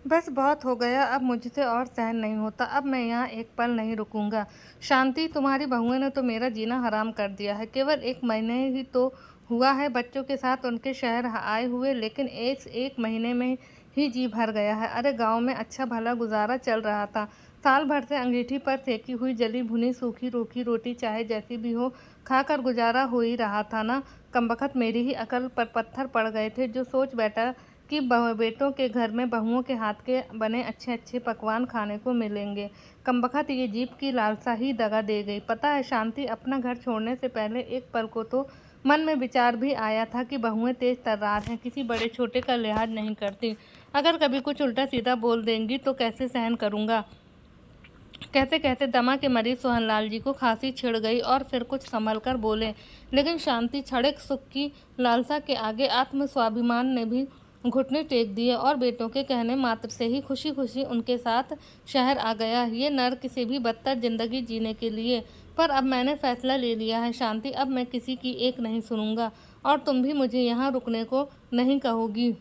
बस बहुत हो गया, अब मुझसे और सहन नहीं होता। अब मैं यहाँ एक पल नहीं रुकूंगा। शांति, तुम्हारी बहुओं ने तो मेरा जीना हराम कर दिया है। केवल 1 महीने ही तो हुआ है बच्चों के साथ उनके शहर आए हुए, लेकिन इस 1 महीने में ही जी भर गया है। अरे गाँव में अच्छा भला गुजारा चल रहा था। साल भर से अंगीठी पर सेकी हुई जली भुनी सूखी रूखी रोटी चाहे जैसी भी हो खाकर गुजारा हो ही रहा था ना। कमबख्त मेरी ही अकल पर पत्थर पड़ गए थे जो सोच बैठा कि बेटों के घर में बहुओं के हाथ के बने अच्छे अच्छे पकवान खाने को मिलेंगे। कमबख्त ये जीभ की लालसा ही दगा दे गई। पता है शांति, अपना घर छोड़ने से पहले एक पल को तो मन में विचार भी आया था कि बहुएं तेज तर्रार हैं, किसी बड़े छोटे का लिहाज नहीं करती। अगर कभी कुछ उल्टा सीधा बोल देंगी तो कैसे सहन करूँगा। कहते कहते दमा के मरीज सोहनलाल जी को खांसी छिड़ गई और फिर कुछ संभल कर बोले, लेकिन शांति क्षणिक सुख की लालसा के आगे आत्म स्वाभिमान ने भी घुटने टेक दिए और बेटों के कहने मात्र से ही खुशी खुशी उनके साथ शहर आ गया, ये नर्क से भी बदतर जिंदगी जीने के लिए। पर अब मैंने फैसला ले लिया है शांति, अब मैं किसी की एक नहीं सुनूंगा और तुम भी मुझे यहाँ रुकने को नहीं कहोगी।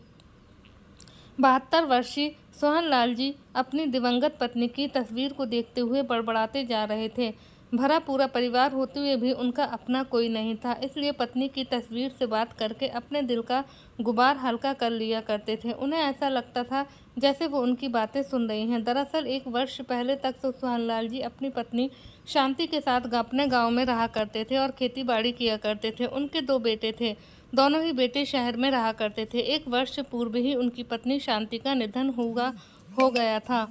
72 वर्षीय सोहनलाल जी अपनी दिवंगत पत्नी की तस्वीर को देखते हुए बड़बड़ाते जा रहे थे। भरा पूरा परिवार होते हुए भी उनका अपना कोई नहीं था, इसलिए पत्नी की तस्वीर से बात करके अपने दिल का गुबार हल्का कर लिया करते थे। उन्हें ऐसा लगता था जैसे वो उनकी बातें सुन रही हैं। दरअसल 1 वर्ष पहले तक तो सोहनलाल जी अपनी पत्नी शांति के साथ अपने गाँव में रहा करते थे और खेती बाड़ी किया करते थे। उनके 2 बेटे थे, दोनों ही बेटे शहर में रहा करते थे। 1 वर्ष पूर्व ही उनकी पत्नी शांति का निधन हो गया था।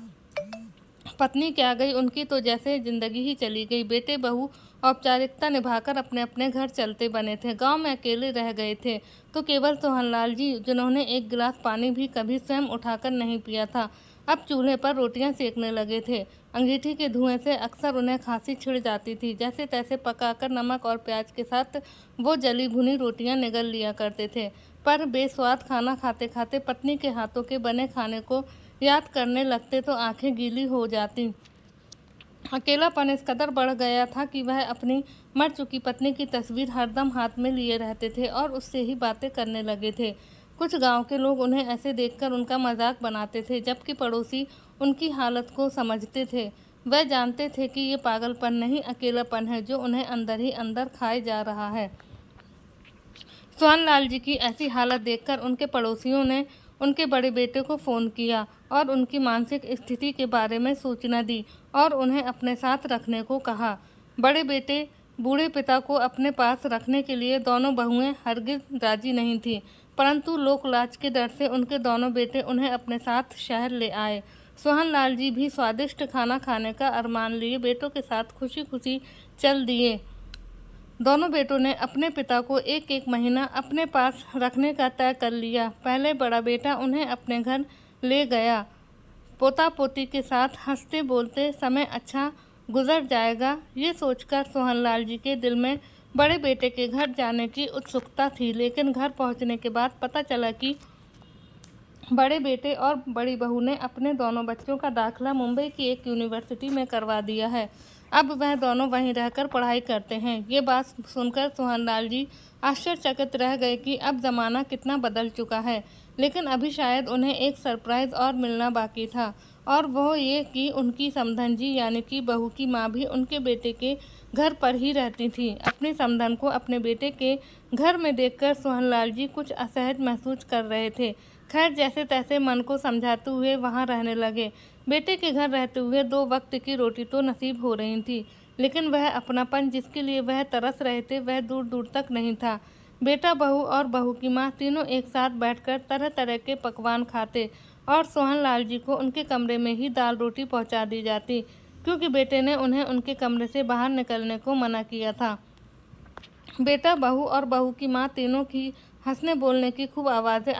पत्नी क्या गई, उनकी तो जैसे जिंदगी ही चली गई। बेटे बहू औपचारिकता निभाकर अपने अपने घर चलते बने थे। गांव में अकेले रह गए थे तो केवल सोहनलाल जी, जिन्होंने 1 गिलास पानी भी कभी स्वयं उठाकर नहीं पिया था, अब चूल्हे पर रोटियां सेकने लगे थे। अंगीठी के धुएं से अक्सर उन्हें खांसी छिड़ जाती थी। जैसे तैसे पकाकर नमक और प्याज के साथ वो जली भुनी रोटियां निगल लिया करते थे। पर बेस्वाद खाना खाते खाते पत्नी के हाथों के बने खाने को याद करने लगते तो आंखें गीली हो जाती। अकेलापन इस कदर बढ़ गया था कि वह अपनी मर चुकी पत्नी की तस्वीर हरदम हाथ में लिए रहते थे और उससे ही बातें करने लगे थे। कुछ गांव के लोग उन्हें ऐसे देखकर उनका मजाक बनाते थे, जबकि पड़ोसी उनकी हालत को समझते थे। वह जानते थे कि ये पागलपन नहीं, अकेलापन है जो उन्हें अंदर ही अंदर खाए जा रहा है। सोहनलाल जी की ऐसी हालत देखकर उनके पड़ोसियों ने उनके बड़े बेटे को फ़ोन किया और उनकी मानसिक स्थिति के बारे में सूचना दी और उन्हें अपने साथ रखने को कहा। बड़े बेटे बूढ़े पिता को अपने पास रखने के लिए दोनों बहुएं हरगिज राजी नहीं थीं, परंतु लोकलाज के डर से उनके दोनों बेटे उन्हें अपने साथ शहर ले आए। सोहनलाल जी भी स्वादिष्ट खाना खाने का अरमान लिए बेटों के साथ खुशी खुशी चल दिए। दोनों बेटों ने अपने पिता को 1-1 महीना अपने पास रखने का तय कर लिया। पहले बड़ा बेटा उन्हें अपने घर ले गया। पोता पोती के साथ हंसते बोलते समय अच्छा गुजर जाएगा, ये सोचकर सोहनलाल जी के दिल में बड़े बेटे के घर जाने की उत्सुकता थी। लेकिन घर पहुंचने के बाद पता चला कि बड़े बेटे और बड़ी बहू ने अपने दोनों बच्चों का दाखिला मुंबई की एक यूनिवर्सिटी में करवा दिया है। अब वह दोनों वहीं रहकर पढ़ाई करते हैं। ये बात सुनकर सोहनलाल जी आश्चर्यचकित रह गए कि अब ज़माना कितना बदल चुका है। लेकिन अभी शायद उन्हें एक सरप्राइज़ और मिलना बाकी था, और वो ये कि उनकी समधन जी यानी कि बहू की माँ भी उनके बेटे के घर पर ही रहती थी। अपनी समधन को अपने बेटे के घर में देखकर सोहनलाल जी कुछ असहज महसूस कर रहे थे। खैर, जैसे तैसे मन को समझाते हुए वहाँ रहने लगे। बेटे के घर रहते हुए 2 वक्त की रोटी तो नसीब हो रही थी, लेकिन वह अपनापन जिसके लिए वह तरस रहे थे वह दूर दूर तक नहीं था। बेटा बहू और बहू की माँ तीनों एक साथ बैठकर तरह तरह के पकवान खाते और सोहनलाल जी को उनके कमरे में ही दाल रोटी पहुंचा दी जाती, क्योंकि बेटे ने उन्हें उनके कमरे से बाहर निकलने को मना किया था। बेटा बहू और बहू की माँ तीनों की हंसने बोलने की खूब आवाज़ें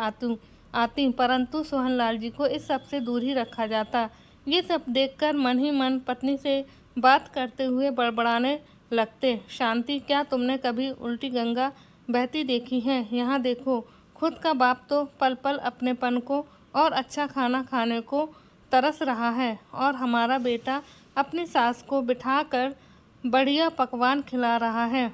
आती, परंतु सोहनलाल जी को इस सब से दूर ही रखा जाता। ये सब देखकर मन ही मन पत्नी से बात करते हुए बड़बड़ाने लगते, शांति, क्या तुमने कभी उल्टी गंगा बहती देखी है? यहाँ देखो, खुद का बाप तो पल पल अपनेपन को और अच्छा खाना खाने को तरस रहा है, और हमारा बेटा अपनी सास को बिठाकर बढ़िया पकवान खिला रहा है,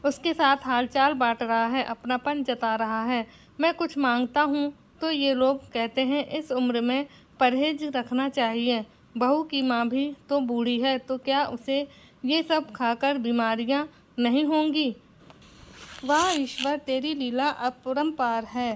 उसके साथ हालचाल बांट रहा है, अपनापन जता रहा है। मैं कुछ मांगता हूँ तो ये लोग कहते हैं इस उम्र में परहेज रखना चाहिए। बहू की माँ भी तो बूढ़ी है, तो क्या उसे ये सब खाकर बीमारियाँ नहीं होंगी? वाह ईश्वर, तेरी लीला अपरंपार है।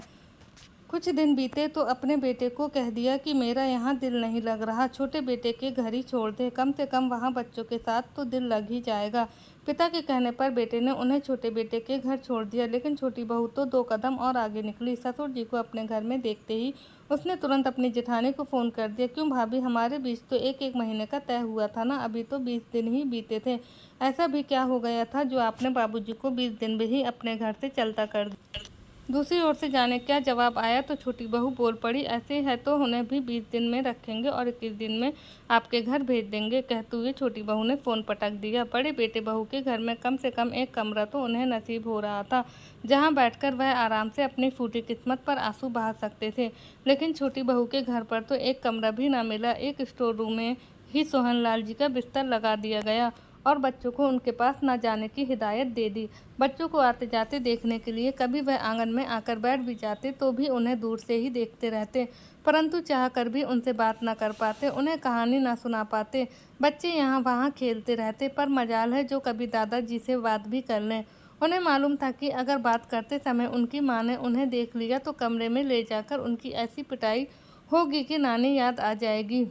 कुछ दिन बीते तो अपने बेटे को कह दिया कि मेरा यहाँ दिल नहीं लग रहा, छोटे बेटे के घर ही छोड़ दे, कम से कम वहाँ बच्चों के साथ तो दिल लग ही जाएगा। पिता के कहने पर बेटे ने उन्हें छोटे बेटे के घर छोड़ दिया, लेकिन छोटी बहू तो 2 कदम और आगे निकली। ससुर जी को अपने घर में देखते ही उसने तुरंत अपनी जेठानी को फ़ोन कर दिया। क्यों भाभी, हमारे बीच तो एक महीने का तय हुआ था ना, अभी तो 20 दिन ही बीते थे। ऐसा भी क्या हो गया था जो आपने बाबूजी को 20 दिन में ही अपने घर से चलता कर दिया? दूसरी ओर से जाने क्या जवाब आया तो छोटी बहू बोल पड़ी, ऐसे है तो उन्हें भी 20 दिन में रखेंगे और 21 दिन में आपके घर भेज देंगे। कहते हुए छोटी बहू ने फ़ोन पटक दिया। बड़े बेटे बहू के घर में कम से कम एक कमरा तो उन्हें नसीब हो रहा था, जहां बैठकर वह आराम से अपनी फूटी किस्मत पर आंसू बहा सकते थे। लेकिन छोटी बहू के घर पर तो एक कमरा भी ना मिला। एक स्टोर रूम में ही सोहनलाल जी का बिस्तर लगा दिया गया और बच्चों को उनके पास न जाने की हिदायत दे दी। बच्चों को आते जाते देखने के लिए कभी वह आंगन में आकर बैठ भी जाते तो भी उन्हें दूर से ही देखते रहते, परंतु चाहकर भी उनसे बात न कर पाते, उन्हें कहानी न सुना पाते। बच्चे यहाँ वहाँ खेलते रहते, पर मजाल है जो कभी दादाजी से बात भी कर लें। उन्हें मालूम था कि अगर बात करते समय उनकी माँ ने उन्हें देख लिया तो कमरे में ले जाकर उनकी ऐसी पिटाई होगी कि नानी याद आ जाएगी।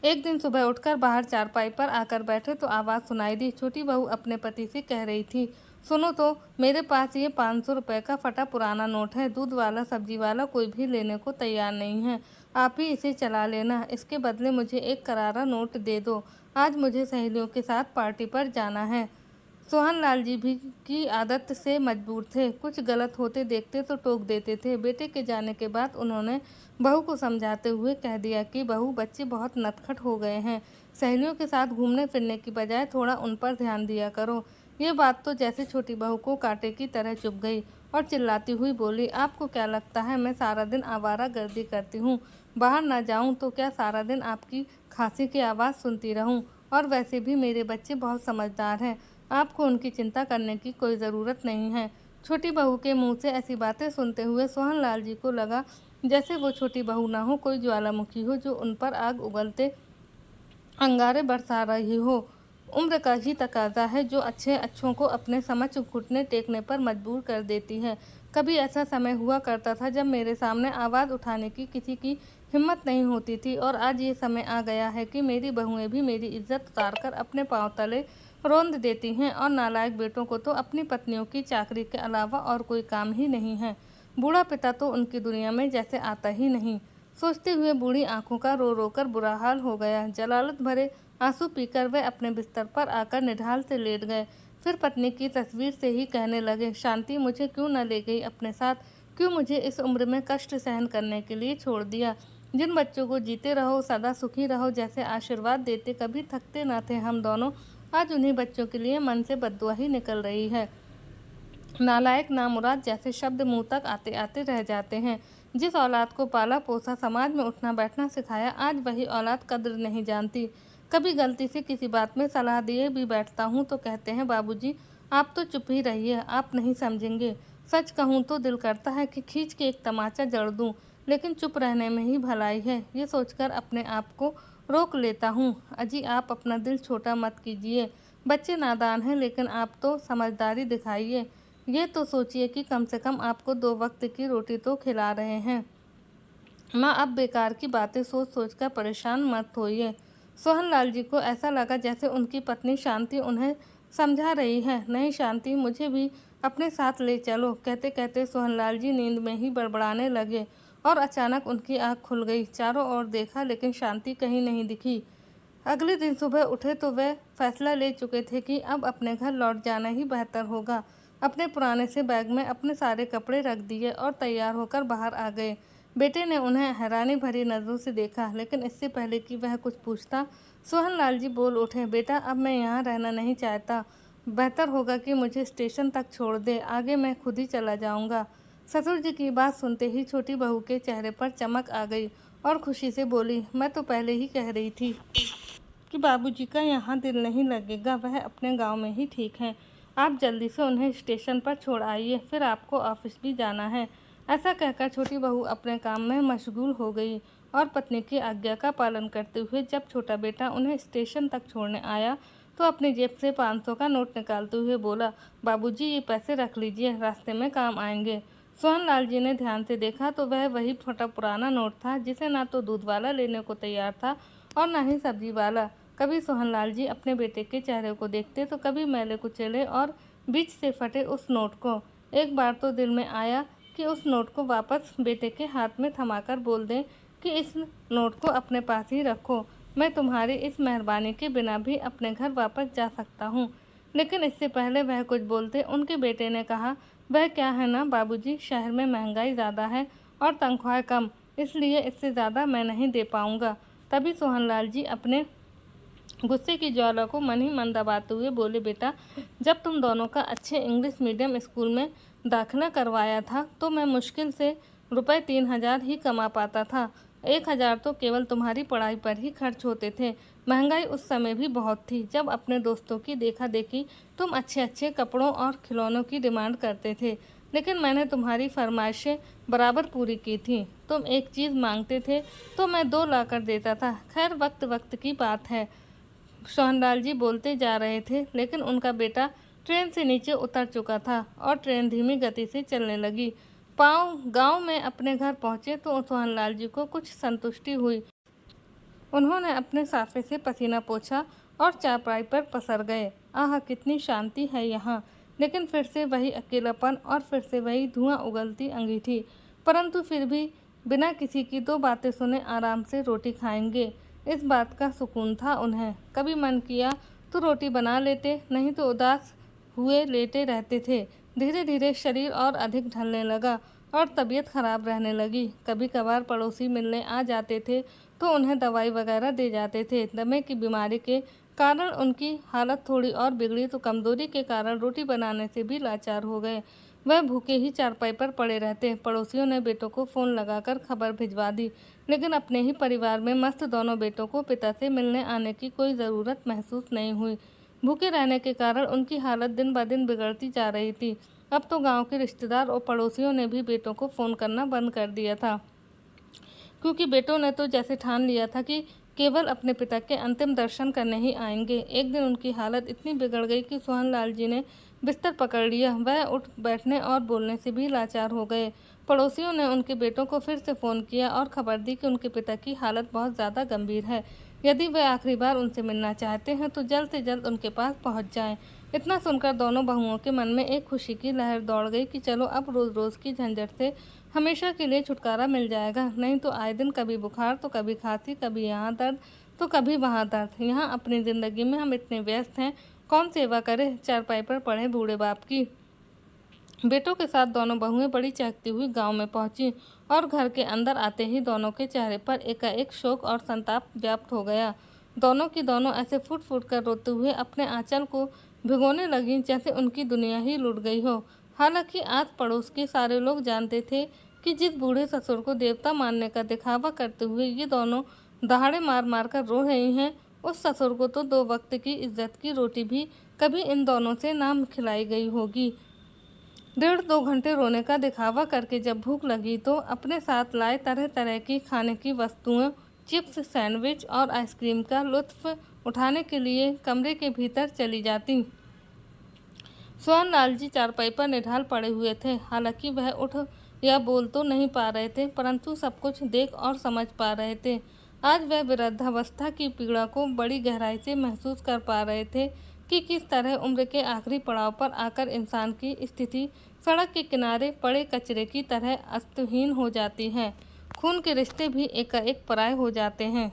एक दिन सुबह उठकर बाहर चारपाई पर आकर बैठे तो आवाज़ सुनाई दी। छोटी बहू अपने पति से कह रही थी, सुनो तो, मेरे पास ये 500 रुपये का फटा पुराना नोट है। दूध वाला सब्जी वाला कोई भी लेने को तैयार नहीं है, आप ही इसे चला लेना। इसके बदले मुझे एक करारा नोट दे दो, आज मुझे सहेलियों के साथ पार्टी पर जाना है। सोहनलाल जी भी की आदत से मजबूर थे, कुछ गलत होते देखते तो टोक देते थे। बेटे के जाने के बाद उन्होंने बहू को समझाते हुए कह दिया कि बहू, बच्चे बहुत नटखट हो गए हैं, सहेलियों के साथ घूमने फिरने की बजाय थोड़ा उन पर ध्यान दिया करो। ये बात तो जैसे छोटी बहू को कांटे की तरह चुभ गई और चिल्लाती हुई बोली, आपको क्या लगता है मैं सारा दिन आवारागर्दी करती हूँ? बाहर ना जाऊँ तो क्या सारा दिन आपकी खांसी की आवाज़ सुनती रहूँ? और वैसे भी मेरे बच्चे बहुत समझदार हैं, आपको उनकी चिंता करने की कोई ज़रूरत नहीं है। छोटी बहू के मुंह से ऐसी बातें सुनते हुए सोहनलाल जी को लगा जैसे वो छोटी बहू ना हो, कोई ज्वालामुखी हो जो उन पर आग उगलते अंगारे बरसा रही हो। उम्र का ही तकाजा है जो अच्छे अच्छों को अपने समक्ष घुटने टेकने पर मजबूर कर देती है। कभी ऐसा समय हुआ करता था जब मेरे सामने आवाज़ उठाने की किसी की हिम्मत नहीं होती थी, और आज ये समय आ गया है कि मेरी बहुएं भी मेरी इज्जत उतारकर अपने पांव तले रौंद देती हैं, और नालायक बेटों को तो अपनी पत्नियों की चाकरी के अलावा और कोई काम ही नहीं है। बूढ़ा पिता तो उनकी दुनिया में जैसे आता ही नहीं। सोचते हुए बूढ़ी आंखों का रो रो कर बुरा हाल हो गया। जलालत भरे आंसू पीकर वे अपने बिस्तर पर आकर निढाल से लेट गए। फिर पत्नी की तस्वीर से ही कहने लगे, शांति मुझे क्यों न ले गई अपने साथ? क्यों मुझे इस उम्र में कष्ट सहन करने के लिए छोड़ दिया? जिन बच्चों को जीते रहो, सदा सुखी रहो जैसे आशीर्वाद देते कभी थकते न थे हम दोनों, आज उन्हीं बच्चों के लिए मन से बद्दुआ ही निकल रही है। नालायक नामुराद जैसे शब्द मुंह तक आते आते रह जाते हैं। जिस औलाद को पाला पोसा, समाज में उठना बैठना सिखाया, आज वही औलाद कद्र नहीं जानती। कभी गलती से किसी बात में सलाह दिए भी बैठता हूँ तो कहते हैं, बाबूजी आप तो चुप ही रहिए, आप नहीं समझेंगे। सच कहूँ तो दिल करता है कि खींच के एक तमाचा जड़ दूँ, लेकिन चुप रहने में ही भलाई है, ये सोचकर अपने आप को रोक लेता हूँ। अजी आप अपना दिल छोटा मत कीजिए, बच्चे नादान हैं, लेकिन आप तो समझदारी दिखाइए। ये तो सोचिए कि कम से कम आपको 2 वक्त की रोटी तो खिला रहे हैं। माँ, अब बेकार की बातें सोच सोच कर परेशान मत होइए। सोहनलाल जी को ऐसा लगा जैसे उनकी पत्नी शांति उन्हें समझा रही है। नहीं शांति, मुझे भी अपने साथ ले चलो। कहते कहते सोहनलाल जी नींद में ही बड़बड़ाने लगे और अचानक उनकी आँख खुल गई। चारों ओर देखा लेकिन शांति कहीं नहीं दिखी। अगले दिन सुबह उठे तो वे फैसला ले चुके थे कि अब अपने घर लौट जाना ही बेहतर होगा। अपने पुराने से बैग में अपने सारे कपड़े रख दिए और तैयार होकर बाहर आ गए। बेटे ने उन्हें हैरानी भरी नज़रों से देखा, लेकिन इससे पहले कि वह कुछ पूछता, सोहनलाल जी बोल उठे, बेटा अब मैं यहाँ रहना नहीं चाहता, बेहतर होगा कि मुझे स्टेशन तक छोड़ दे, आगे मैं खुद ही चला जाऊँगा। ससुर जी की बात सुनते ही छोटी बहू के चेहरे पर चमक आ गई और खुशी से बोली, मैं तो पहले ही कह रही थी कि बाबूजी का यहाँ दिल नहीं लगेगा, वह अपने गांव में ही ठीक हैं। आप जल्दी से उन्हें स्टेशन पर छोड़ आइए, फिर आपको ऑफिस भी जाना है। ऐसा कहकर छोटी बहू अपने काम में मशगूल हो गई और पत्नी की आज्ञा का पालन करते हुए जब छोटा बेटा उन्हें स्टेशन तक छोड़ने आया तो अपनी जेब से 500 का नोट निकालते हुए बोला, बाबूजी ये पैसे रख लीजिए, रास्ते में काम आएंगे। सोहनलाल जी ने ध्यान से देखा तो वह वही छोटा पुराना नोट था जिसे ना तो दूध वाला लेने को तैयार था और ना ही सब्जी वाला। कभी सोहनलाल जी अपने बेटे के चेहरे को देखते तो कभी मैले कुचले और बीच से फटे उस नोट को। एक बार तो दिल में आया कि उस नोट को वापस बेटे के हाथ में थमाकर बोल दें कि इस नोट को अपने पास ही रखो, मैं तुम्हारी इस मेहरबानी के बिना भी अपने घर वापस जा सकता हूँ। लेकिन इससे पहले वह कुछ बोलते उनके बेटे ने कहा, वह क्या है ना बाबूजी, शहर में महंगाई ज़्यादा है और तनख्वाह कम, इसलिए इससे ज़्यादा मैं नहीं दे पाऊँगा। तभी सोहनलाल जी अपने गुस्से की ज्वाला को मन ही मन दबाते हुए बोले, बेटा जब तुम दोनों का अच्छे इंग्लिश मीडियम स्कूल में दाखिला करवाया था तो मैं मुश्किल से रुपए 3000 ही कमा पाता था। 1000 तो केवल तुम्हारी पढ़ाई पर ही खर्च होते थे। महंगाई उस समय भी बहुत थी जब अपने दोस्तों की देखा देखी तुम अच्छे अच्छे कपड़ों और खिलौनों की डिमांड करते थे, लेकिन मैंने तुम्हारी फरमाइशें बराबर पूरी की थी। तुम एक चीज़ मांगते थे तो मैं 2 लाकर देता था। खैर वक्त वक्त की बात है। सोहनलाल जी बोलते जा रहे थे लेकिन उनका बेटा ट्रेन से नीचे उतर चुका था और ट्रेन धीमी गति से चलने लगी। गांव में अपने घर पहुंचे तो सोहनलाल जी को कुछ संतुष्टि हुई। उन्होंने अपने साफे से पसीना पोंछा और चारपाई पर पसर गए। आह कितनी शांति है यहाँ। लेकिन फिर से वही अकेलापन और फिर से वही धुआं उगलती अंगीठी। परंतु फिर भी बिना किसी की 2 बातें सुने आराम से रोटी खाएंगे, इस बात का सुकून था उन्हें। कभी मन किया तो रोटी बना लेते, नहीं तो उदास हुए लेटे रहते थे। धीरे धीरे शरीर और अधिक ढलने लगा और तबीयत खराब रहने लगी। कभी कभार पड़ोसी मिलने आ जाते थे तो उन्हें दवाई वगैरह दे जाते थे। दमे की बीमारी के कारण उनकी हालत थोड़ी और बिगड़ी तो कमजोरी के कारण रोटी बनाने से भी लाचार हो गए। वह भूखे ही चारपाई पर पड़े रहते। पड़ोसियों ने बेटों को फ़ोन लगाकर खबर भिजवा दी, लेकिन अपने ही परिवार में मस्त दोनों बेटों को पिता से मिलने आने की कोई ज़रूरत महसूस नहीं हुई। भूखे रहने के कारण उनकी हालत दिन ब दिन बिगड़ती जा रही थी। अब तो गांव के रिश्तेदार और पड़ोसियों ने भी बेटों को फ़ोन करना बंद कर दिया था, क्योंकि बेटों ने तो जैसे ठान लिया था कि केवल अपने पिता के अंतिम दर्शन करने ही आएंगे। एक दिन उनकी हालत इतनी बिगड़ गई कि सोहनलाल जी ने बिस्तर पकड़ लिया। वह उठ बैठने और बोलने से भी लाचार हो गए। पड़ोसियों ने उनके बेटों को फिर से फ़ोन किया और खबर दी कि उनके पिता की हालत बहुत ज़्यादा गंभीर है। यदि वे आखिरी बार उनसे मिलना चाहते हैं तो जल्द से जल्द उनके पास पहुंच जाएं। इतना सुनकर दोनों बहुओं के मन में एक खुशी की लहर दौड़ गई कि चलो अब रोज़ रोज़ की झंझट से हमेशा के लिए छुटकारा मिल जाएगा। नहीं तो आए दिन कभी बुखार तो कभी खांसी, कभी यहाँ दर्द तो कभी वहाँ दर्द। यहाँ अपनी ज़िंदगी में हम इतने व्यस्त हैं, कौन सेवा करे चारपाई पर पड़े बूढ़े बाप की। बेटों के साथ दोनों बहुएं बड़ी चहकती हुई गांव में पहुंची और घर के अंदर आते ही दोनों के चेहरे पर एकाएक शोक और संताप व्याप्त हो गया। दोनों की दोनों ऐसे फुट फुट कर रोते हुए अपने आंचल को भिगोने लगी जैसे उनकी दुनिया ही लुट गई हो। हालांकि आस पड़ोस के सारे लोग जानते थे कि जिस बूढ़े ससुर को देवता मानने का दिखावा करते हुए ये दोनों दहाड़े मार मार कर रो रही हैं, उस ससुर को तो 2 वक्त की इज्जत की रोटी भी कभी इन दोनों से ना खिलाई गई होगी। 1.5-2 घंटे रोने का दिखावा करके जब भूख लगी तो अपने साथ लाए तरह तरह की खाने की वस्तुएं, चिप्स, सैंडविच और आइसक्रीम का लुत्फ उठाने के लिए कमरे के भीतर चली जाती। सोहनलाल जी चारपाई पर निढाल पड़े हुए थे। हालांकि वह उठ या बोल तो नहीं पा रहे थे, परंतु सब कुछ देख और समझ पा रहे थे। आज वह वृद्धावस्था की पीड़ा को बड़ी गहराई से महसूस कर पा रहे थे कि किस तरह उम्र के आखिरी पड़ाव पर आकर इंसान की स्थिति सड़क के किनारे पड़े कचरे की तरह अस्तहीन हो जाती है। खून के रिश्ते भी एकाएक पराये हो जाते हैं।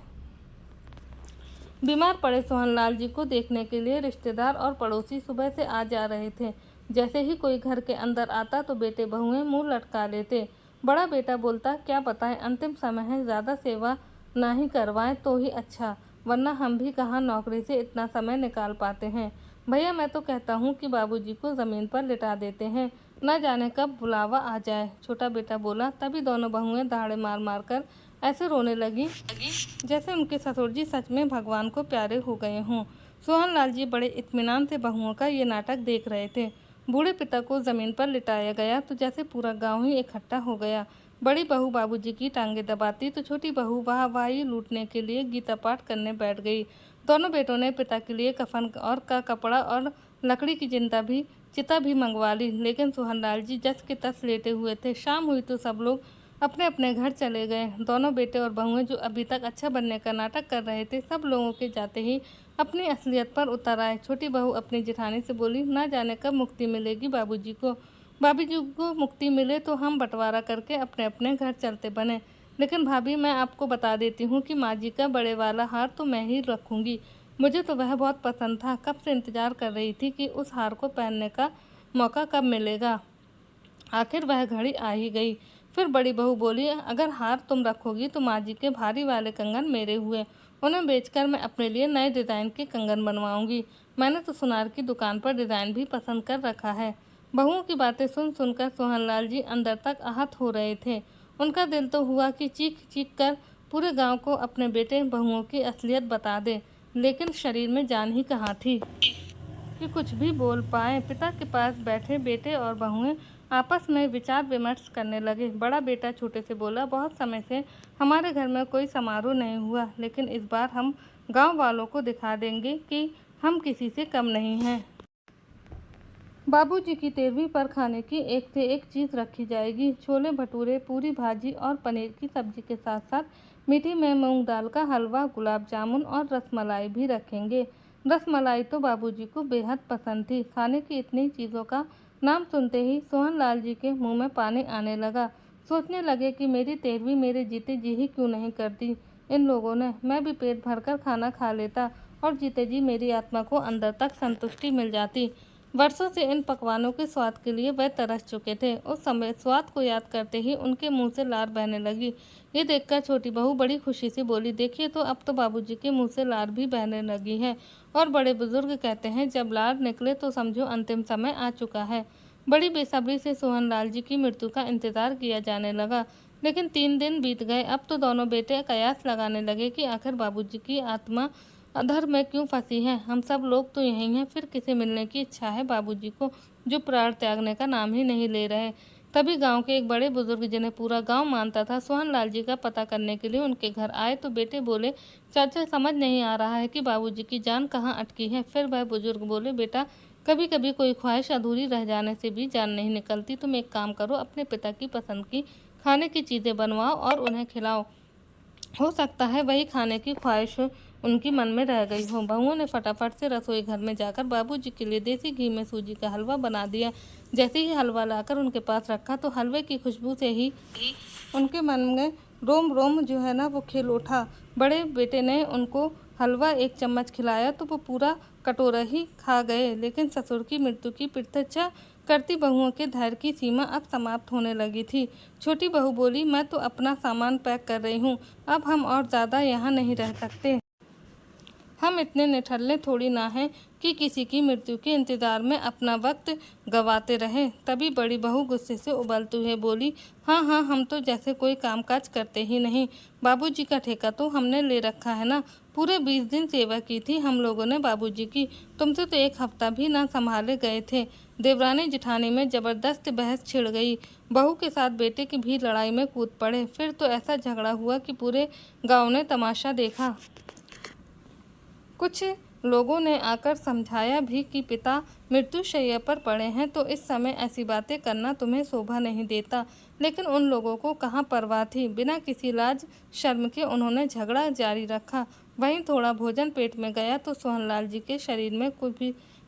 बीमार पड़े सोहनलाल जी को देखने के लिए रिश्तेदार और पड़ोसी सुबह से आ जा रहे थे। जैसे ही कोई घर के अंदर आता तो बेटे बहुएं मुंह लटका लेते। बड़ा बेटा बोलता, क्या बताएं, अंतिम समय है, ज़्यादा सेवा ना ही करवाएं तो ही अच्छा, वरना हम भी कहाँ नौकरी से इतना समय निकाल पाते हैं। भैया मैं तो कहता हूँ कि बाबूजी को ज़मीन पर लिटा देते हैं, न जाने कब बुलावा आ जाए, छोटा बेटा बोला। तभी दोनों बहुएं दहाड़े मार मार कर ऐसे रोने लगी जैसे उनके ससुर जी सच में भगवान को प्यारे हो गए हों। सोहनलाल जी बड़े इत्मीनान से बहुओं का ये नाटक देख रहे थे। बूढ़े पिता को जमीन पर लिटाया गया तो जैसे पूरा गांव ही इकट्ठा हो गया। बड़ी बहू बाबूजी की टांगे दबाती तो छोटी बहू वाहवाही लूटने के लिए गीता पाठ करने बैठ गई। दोनों बेटों ने पिता के लिए कफन और का कपड़ा और लकड़ी की चिता भी मंगवा ली, लेकिन सोहनलाल जी जस के तस लेटे हुए थे। शाम हुई तो सब लोग अपने अपने घर चले गए। दोनों बेटे और बहुएं जो अभी तक अच्छा बनने का नाटक कर रहे थे, सब लोगों के जाते ही अपनी असलियत पर उतर आए। छोटी बहू अपनी जेठानी से बोली, ना जाने कब मुक्ति मिलेगी बाबूजी को। बाबूजी को मुक्ति मिले तो हम बंटवारा करके अपने अपने घर चलते बने। लेकिन भाभी, मैं आपको बता देती हूँ कि माँ जी का बड़े वाला हार तो मैं ही रखूँगी। मुझे तो वह बहुत पसंद था, कब से इंतजार कर रही थी कि उस हार को पहनने का मौका कब मिलेगा। आखिर वह घड़ी आ ही गई। फिर बड़ी बहू बोली, अगर हार तुम रखोगी तो माँ जी के भारी वाले कंगन मेरे हुए, उन्हें बेचकर मैं अपने लिए नए डिज़ाइन के कंगन बनवाऊंगी। मैंने तो सुनार की दुकान पर डिज़ाइन भी पसंद कर रखा है। बहुओं की बातें सुन सुनकर सोहनलाल जी अंदर तक आहत हो रहे थे। उनका दिल तो हुआ कि चीख चीख कर पूरे गांव को अपने बेटे बहुओं की असलियत बता दे, लेकिन शरीर में जान ही कहाँ थी कि कुछ भी बोल पाए। पिता के पास बैठे बेटे और बहुएं आपस में विचार विमर्श करने लगे। बड़ा बेटा छोटे से बोला, बहुत समय से हमारे घर में कोई समारोह नहीं हुआ, लेकिन इस बार हम गांव वालों को दिखा देंगे कि हम किसी से कम नहीं हैं। बाबूजी की 13वीं पर खाने की एक से एक चीज़ रखी जाएगी। छोले भटूरे, पूरी भाजी और पनीर की सब्जी के साथ साथ मीठी में मूंग दाल का हलवा, गुलाब जामुन और रसमलाई भी रखेंगे। रसमलाई तो बाबूजी को बेहद पसंद थी। खाने की इतनी चीज़ों का नाम सुनते ही सोहनलाल जी के मुंह में पानी आने लगा। सोचने लगे कि मेरी 13वीं मेरे जीते जी ही क्यों नहीं कर दी इन लोगों ने। मैं भी पेट भरकर खाना खा लेता और जीते जी मेरी आत्मा को अंदर तक संतुष्टि मिल जाती। वर्षों से इन पकवानों के स्वाद के लिए वह तरस चुके थे। उस समय स्वाद को याद करते ही उनके मुंह से लार बहने लगी। ये देखकर छोटी बहू बड़ी खुशी से बोली, देखिए तो अब तो बाबूजी के मुंह से लार भी बहने लगी है। और बड़े बुजुर्ग कहते हैं, जब लार निकले तो समझो अंतिम समय आ चुका है। बड़ी बेसब्री से सोहनलाल जी की मृत्यु का इंतजार किया जाने लगा। लेकिन 3 दिन बीत गए। अब तो दोनों बेटे कयास लगाने लगे कि आखिर बाबूजी की आत्मा अधर में क्यों फंसी है। हम सब लोग तो यहीं हैं, फिर किसे मिलने की इच्छा है बाबूजी को, जो प्राण त्यागने का नाम ही नहीं ले रहे। तभी गांव के एक बड़े बुजुर्ग, जिन्हें पूरा गांव मानता था, सोहनलाल जी का पता करने के लिए उनके घर आए तो बेटे बोले, चाचा समझ नहीं आ रहा है कि बाबूजी की जान कहाँ अटकी है। फिर वह बुजुर्ग बोले, बेटा कभी कभी कोई ख्वाहिश अधूरी रह जाने से भी जान नहीं निकलती। तुम एक काम करो, अपने पिता की पसंद की खाने की चीज़ें बनवाओ और उन्हें खिलाओ। हो सकता है वही खाने की ख्वाहिश उनकी मन में रह गई हो। बहुओं ने फटाफट से रसोई घर में जाकर बाबूजी के लिए देसी घी में सूजी का हलवा बना दिया। जैसे ही हलवा लाकर उनके पास रखा तो हलवे की खुशबू से ही उनके मन में रोम रोम जो है ना वो खिल उठा। बड़े बेटे ने उनको हलवा 1 चम्मच खिलाया तो वो पूरा कटोरा ही खा गए। लेकिन ससुर की मृत्यु की प्रतीक्षा करती बहुओं के धैर्य की सीमा अब समाप्त होने लगी थी। छोटी बहू बोली, मैं तो अपना सामान पैक कर रही हूँ, अब हम और ज़्यादा यहाँ नहीं रह सकते। हम इतने निठल्ले थोड़ी ना हैं कि किसी की मृत्यु के इंतज़ार में अपना वक्त गवाते रहें। तभी बड़ी बहू गुस्से से उबलती हुई बोली, हाँ हाँ, हम तो जैसे कोई कामकाज करते ही नहीं। बाबूजी का ठेका तो हमने ले रखा है ना। पूरे 20 दिन सेवा की थी हम लोगों ने बाबूजी की। तुमसे तो 1 हफ्ता भी ना संभाले गए थे। देवरानी जिठानी में ज़बरदस्त बहस छिड़ गई। बहू के साथ बेटे की भी लड़ाई में कूद पड़े। फिर तो ऐसा झगड़ा हुआ कि पूरे गाँव ने तमाशा देखा। कुछ लोगों ने आकर समझाया भी कि पिता मृत्युशैया पर पड़े हैं, तो इस समय ऐसी बातें करना तुम्हें शोभा नहीं देता। लेकिन उन लोगों को कहाँ परवाह थी। बिना किसी लाज शर्म के उन्होंने झगड़ा जारी रखा। वहीं थोड़ा भोजन पेट में गया तो सोहनलाल जी के शरीर में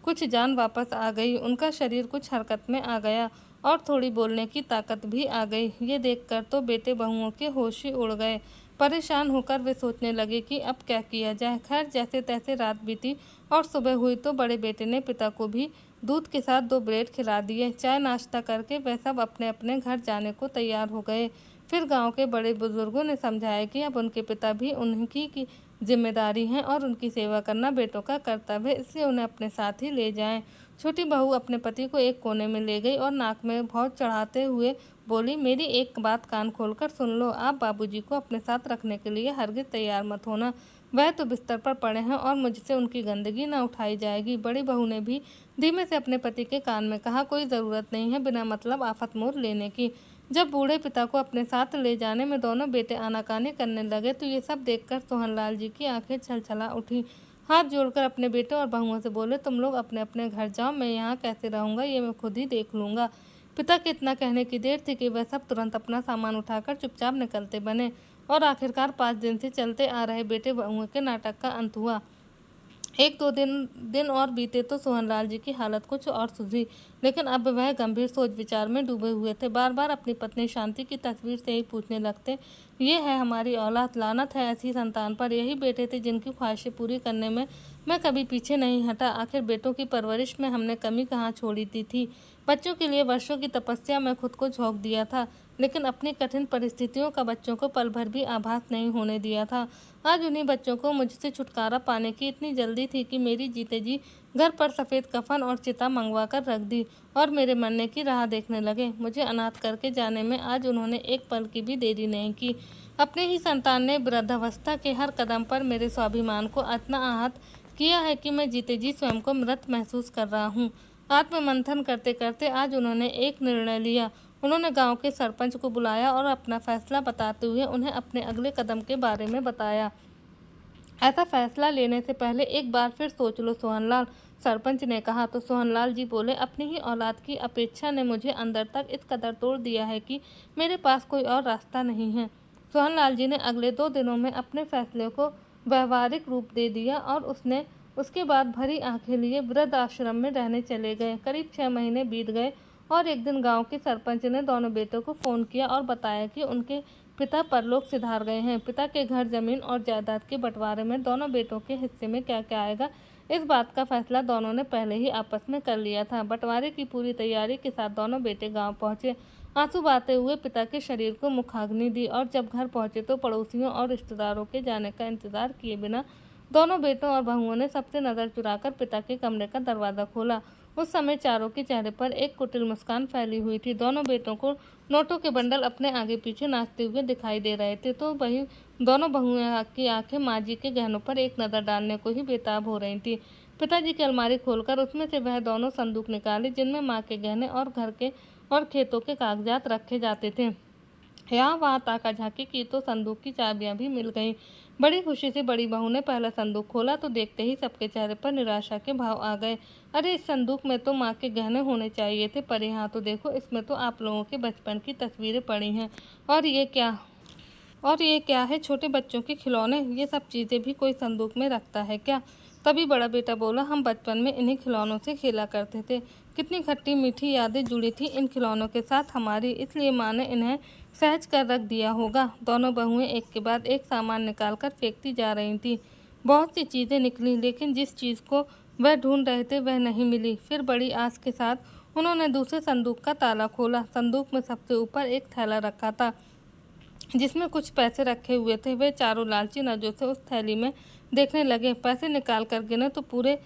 कुछ जान वापस आ गई। उनका शरीर कुछ हरकत में आ गया और थोड़ी बोलने की ताकत भी आ गई। ये देखकर तो बेटे बहुओं के होश ही उड़ गए। परेशान होकर वे सोचने लगे कि अब क्या किया जाए। खैर, जैसे तैसे रात बीती और सुबह हुई तो बड़े बेटे ने पिता को भी दूध के साथ 2 ब्रेड खिला दिए। चाय नाश्ता करके वे सब अपने अपने घर जाने को तैयार हो गए। फिर गांव के बड़े बुजुर्गों ने समझाया कि अब उनके पिता भी उन्हीं की जिम्मेदारी है और उनकी सेवा करना बेटों का कर्तव्य है, इसलिए उन्हें अपने साथ ही ले जाएं। छोटी बहू अपने पति को एक कोने में ले गई और नाक में भौं चढ़ाते हुए बोली, मेरी एक बात कान खोलकर सुन लो, आप बाबूजी को अपने साथ रखने के लिए हरगिज तैयार मत होना। वह तो बिस्तर पर पड़े हैं और मुझसे उनकी गंदगी न उठाई जाएगी। बड़ी बहू ने भी धीमे से अपने पति के कान में कहा, कोई ज़रूरत नहीं है बिना मतलब आफत मोल लेने की। जब बूढ़े पिता को अपने साथ ले जाने में दोनों बेटे आनाकानी करने लगे तो ये सब देखकर सोहनलाल जी की आंखें छलछला उठी। हाथ जोड़कर अपने बेटे और बहुओं से बोले, तुम लोग अपने अपने घर जाओ, मैं यहाँ कैसे रहूँगा ये मैं खुद ही देख लूँगा। पिता के इतना कहने की देर थी कि वह सब तुरंत अपना सामान उठाकर चुपचाप निकलते बने और आखिरकार 5 दिन से चलते आ रहे बेटे बहुओं के नाटक का अंत हुआ। एक दो दिन और बीते तो सोहनलाल जी की हालत कुछ और सुधरी, लेकिन अब वह गंभीर सोच विचार में डूबे हुए थे। बार बार अपनी पत्नी शांति की तस्वीर से ही पूछने लगते, ये है हमारी औलाद, लानत है ऐसी संतान पर। यही बेटे थे जिनकी ख्वाहिशें पूरी करने में मैं कभी पीछे नहीं हटा। आखिर बेटों की परवरिश में हमने कमी कहाँ छोड़ी थी। बच्चों के लिए वर्षों की तपस्या में खुद को झोंक दिया था, लेकिन अपनी कठिन परिस्थितियों का बच्चों को पल भर भी आभास नहीं होने दिया था। आज उन्हीं बच्चों को मुझसे छुटकारा पाने की इतनी जल्दी थी कि मेरी जीते जी घर पर सफ़ेद कफन और चिता मंगवा कर रख दी और मेरे मरने की राह देखने लगे। मुझे अनाथ करके जाने में आज उन्होंने एक पल की भी देरी नहीं की। अपने ही संतान ने वृद्धावस्था के हर कदम पर मेरे स्वाभिमान को इतना आहत किया है कि मैं जीते जी स्वयं को मृत महसूस कर रहा हूँ। आत्ममंथन करते करते आज उन्होंने एक निर्णय लिया। उन्होंने गांव के सरपंच को बुलाया और अपना फैसला बताते हुए उन्हें अपने अगले कदम के बारे में बताया। ऐसा फैसला लेने से पहले एक बार फिर सोच लो सोहनलाल, सरपंच ने कहा। तो सोहनलाल जी बोले, अपनी ही औलाद की अपेक्षा ने मुझे अंदर तक इस कदर तोड़ दिया है कि मेरे पास कोई और रास्ता नहीं है। सोहनलाल जी ने अगले 2 दिनों में अपने फैसले को व्यवहारिक रूप दे दिया और उसके बाद भरी आंखें लिए वृद्ध आश्रम में रहने चले गए। करीब 6 महीने बीत गए और एक दिन गांव के सरपंच ने दोनों बेटों को फ़ोन किया और बताया कि उनके पिता परलोक सिधार गए हैं। पिता के घर, जमीन और जायदाद के बंटवारे में दोनों बेटों के हिस्से में क्या क्या आएगा, इस बात का फैसला दोनों ने पहले ही आपस में कर लिया था। बंटवारे की पूरी तैयारी के साथ दोनों बेटे गांव पहुंचे। आंसू बहाते हुए पिता के शरीर को मुखाग्नि दी और जब घर पहुंचे तो पड़ोसियों और रिश्तेदारों के जाने का इंतजार किए बिना दोनों बेटों और बहुओं ने सबसे नज़र चुराकर पिता के कमरे का दरवाज़ा खोला। उस समय चारों के चेहरे पर एक कुटिल मुस्कान फैली हुई थी। दोनों बेटों को नोटों के बंडल अपने आगे पीछे नाचते हुए दिखाई दे रहे थे, तो वही दोनों बहुओं की आंखें माँ जी के गहनों पर एक नज़र डालने को ही बेताब हो रही थी। पिताजी की अलमारी खोलकर उसमें से वह दोनों संदूक निकाले जिनमें माँ के गहने और घर के और खेतों के कागजात रखे जाते थे। यहाँ वहाँ ताका झांकी की तो संदूक की चाबियां भी मिल गईं। बड़ी खुशी से बड़ी बहू ने पहला संदूक खोला तो देखते ही सबके चेहरे पर निराशा के भाव आ गए। अरे, इस संदूक में तो माँ के गहने होने चाहिए थे, पर यहाँ तो देखो, इसमें तो आप लोगों के बचपन की तस्वीरें पड़ी हैं। और ये क्या है? छोटे बच्चों के खिलौने? ये सब चीज़ें भी कोई संदूक में रखता है क्या? तभी बड़ा बेटा बोला, हम बचपन में इन्हीं खिलौनों से खेला करते थे। कितनी खट्टी मीठी यादें जुड़ी थी इन खिलौनों के साथ हमारी, इसलिए माँ ने इन्हें सहज कर रख दिया होगा। दोनों बहुएं एक के बाद एक सामान निकालकर फेंकती जा रही थीं। बहुत सी चीज़ें निकली, लेकिन जिस चीज़ को वह ढूंढ रहे थे वह नहीं मिली। फिर बड़ी आस के साथ उन्होंने दूसरे संदूक का ताला खोला। संदूक में सबसे ऊपर एक थैला रखा था जिसमें कुछ पैसे रखे हुए थे। वे चारों लालची नजरों से उस थैली में देखने लगे। पैसे निकाल कर गिने तो पूरे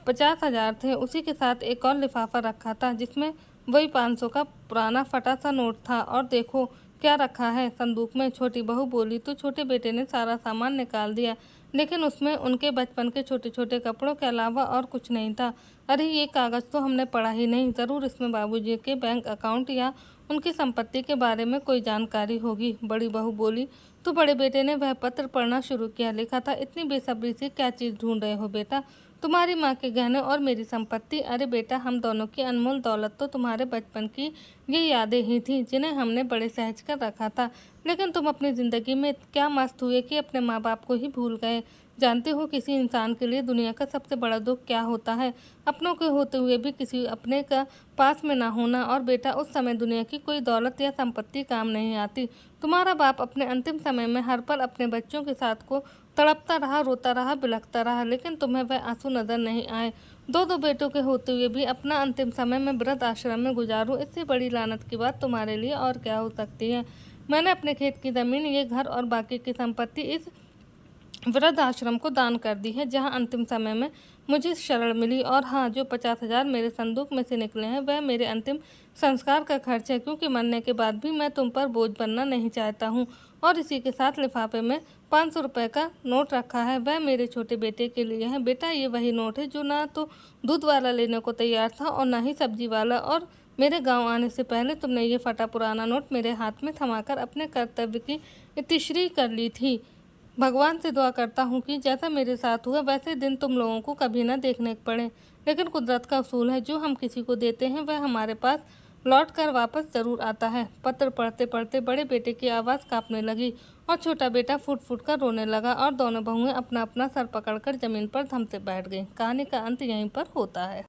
50,000 थे। उसी के साथ एक और लिफाफा रखा था जिसमें वही 500 का पुराना फटा सा नोट था। और देखो क्या रखा है संदूक में, छोटी बहू बोली। तो छोटे बेटे ने सारा सामान निकाल दिया, लेकिन उसमें उनके बचपन के छोटे छोटे कपड़ों के अलावा और कुछ नहीं था। अरे, ये कागज़ तो हमने पढ़ा ही नहीं, ज़रूर इसमें बाबूजी के बैंक अकाउंट या उनकी संपत्ति के बारे में कोई जानकारी होगी, बड़ी बहू बोली। तो बड़े बेटे ने वह पत्र पढ़ना शुरू किया। लिखा था, इतनी बेसब्री से क्या चीज़ ढूंढ रहे हो बेटा? तुम्हारी माँ के गहने और मेरी संपत्ति। अरे बेटा, हम दोनों की अनमोल दौलत तो तुम्हारे बचपन की ये यादें ही थीं जिन्हें हमने बड़े सहज कर रखा था। लेकिन तुम अपनी ज़िंदगी में क्या मस्त हुए कि अपने माँ बाप को ही भूल गए। जानते हो किसी इंसान के लिए दुनिया का सबसे बड़ा दुख क्या होता है? अपनों के होते हुए भी किसी अपने का पास में ना होना। और बेटा, उस समय दुनिया की कोई दौलत या संपत्ति काम नहीं आती। तुम्हारा बाप अपने अंतिम समय में हर पल अपने बच्चों के साथ को तड़पता रहा, रोता रहा, बिलखता रहा, लेकिन तुम्हें वह आंसू नजर नहीं आए। दो बेटों के होते हुए भी अपना अंतिम समय में वृद्ध आश्रम में गुजारूं, इससे बड़ी लानत की बात तुम्हारे लिए और क्या हो सकती है? मैंने अपने खेत की ज़मीन, ये घर और बाकी की संपत्ति इस वृद्ध आश्रम को दान कर दी है, जहाँ अंतिम समय में मुझे शरण मिली। और हाँ, जो 50,000 मेरे संदूक में से निकले हैं वह मेरे अंतिम संस्कार का खर्च है, क्योंकि मरने के बाद भी मैं तुम पर बोझ बनना नहीं चाहता हूँ। और इसी के साथ लिफाफे में 500 रुपये का नोट रखा है, वह मेरे छोटे बेटे के लिए है। बेटा, ये वही नोट है जो ना तो दूध वाला लेने को तैयार था और ना ही सब्जी वाला, और मेरे गांव आने से पहले तुमने ये फटा पुराना नोट मेरे हाथ में थमाकर अपने कर्तव्य की इतिश्री कर ली थी। भगवान से दुआ करता हूँ कि जैसा मेरे साथ हुआ वैसे दिन तुम लोगों को कभी ना देखने पड़े। लेकिन कुदरत का उसूल है, जो हम किसी को देते हैं वह हमारे पास लौट कर वापस ज़रूर आता है। पत्र पढ़ते पढ़ते बड़े बेटे की आवाज़ कांपने लगी और छोटा बेटा फूट फूट कर रोने लगा, और दोनों बहुएं अपना अपना सर पकड़कर जमीन पर धम से बैठ गईं। कहानी का अंत यहीं पर होता है।